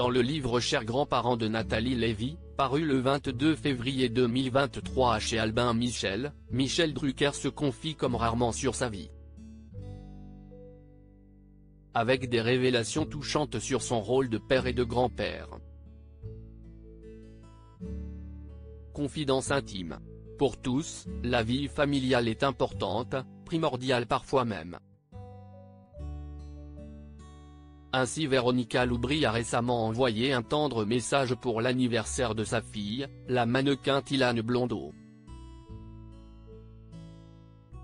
Dans le livre Chers grands-parents de Nathalie Lévy, paru le 22 février 2023 chez Albin Michel, Michel Drucker se confie comme rarement sur sa vie. Avec des révélations touchantes sur son rôle de père et de grand-père. Confidence intime. Pour tous, la vie familiale est importante, primordiale parfois même. Ainsi Véronica Loubry a récemment envoyé un tendre message pour l'anniversaire de sa fille, la mannequin Thilane Blondeau.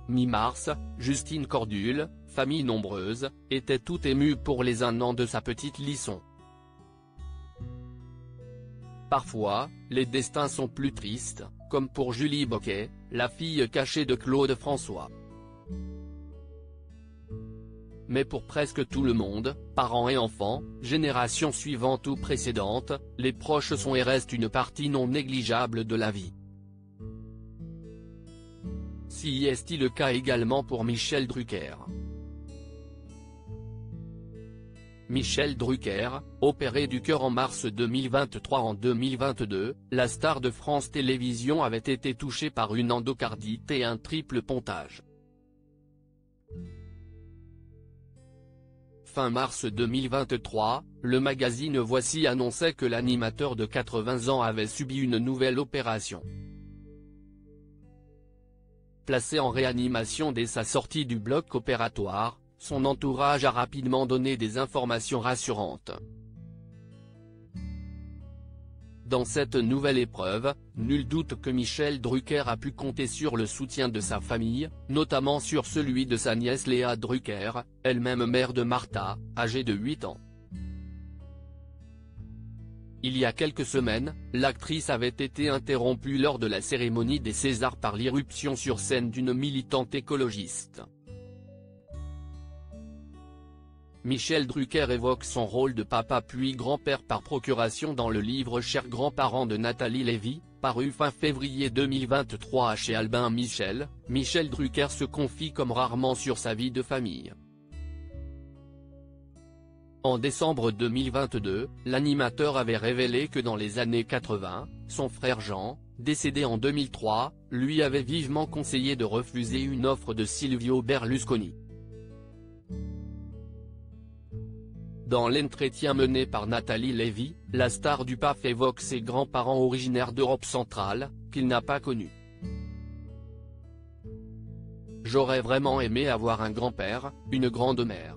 Mi-mars, Justine Cordule, famille nombreuse, était toute émue pour les 1 an de sa petite Lisson. Parfois, les destins sont plus tristes, comme pour Julie Boquet, la fille cachée de Claude François. Mais pour presque tout le monde, parents et enfants, générations suivantes ou précédentes, les proches sont et restent une partie non négligeable de la vie. Si est-il le cas également pour Michel Drucker. Michel Drucker, opéré du cœur en mars 2023. En 2022, la star de France Télévisions avait été touchée par une endocardite et un triple pontage. Fin mars 2023, le magazine Voici annonçait que l'animateur de 80 ans avait subi une nouvelle opération. Placé en réanimation dès sa sortie du bloc opératoire, son entourage a rapidement donné des informations rassurantes. Dans cette nouvelle épreuve, nul doute que Michel Drucker a pu compter sur le soutien de sa famille, notamment sur celui de sa nièce Léa Drucker, elle-même mère de Martha, âgée de 8 ans. Il y a quelques semaines, l'actrice avait été interrompue lors de la cérémonie des Césars par l'irruption sur scène d'une militante écologiste. Michel Drucker évoque son rôle de papa puis grand-père par procuration dans le livre Chers grands-parents de Nathalie Lévy, paru fin février 2023 chez Albin Michel. Michel Drucker se confie comme rarement sur sa vie de famille. En décembre 2022, l'animateur avait révélé que dans les années 80, son frère Jean, décédé en 2003, lui avait vivement conseillé de refuser une offre de Silvio Berlusconi. Dans l'entretien mené par Nathalie Lévy, la star du PAF évoque ses grands-parents originaires d'Europe centrale, qu'il n'a pas connus. J'aurais vraiment aimé avoir un grand-père, une grande-mère.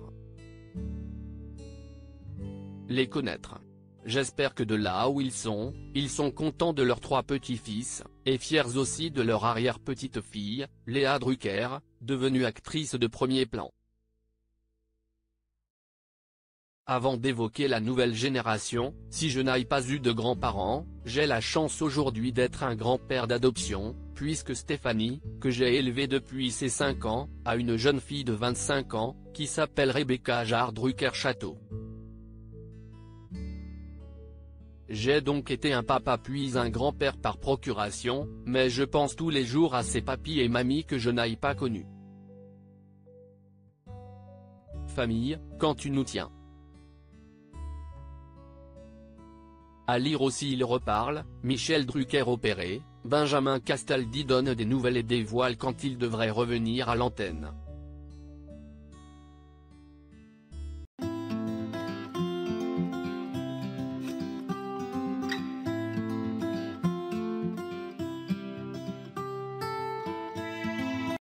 Les connaître. J'espère que de là où ils sont contents de leurs 3 petits-fils, et fiers aussi de leur arrière-petite-fille, Léa Drucker, devenue actrice de premier plan. Avant d'évoquer la nouvelle génération, si je n'ai pas eu de grands-parents, j'ai la chance aujourd'hui d'être un grand-père d'adoption, puisque Stéphanie, que j'ai élevée depuis ses 5 ans, a une jeune fille de 25 ans, qui s'appelle Rebecca Jarre Drucker-Château. J'ai donc été un papa puis un grand-père par procuration, mais je pense tous les jours à ces papis et mamies que je n'ai pas connus. Famille, quand tu nous tiens. À lire aussi Il reparle, Michel Drucker opéré, Benjamin Castaldi donne des nouvelles et dévoile quand il devrait revenir à l'antenne.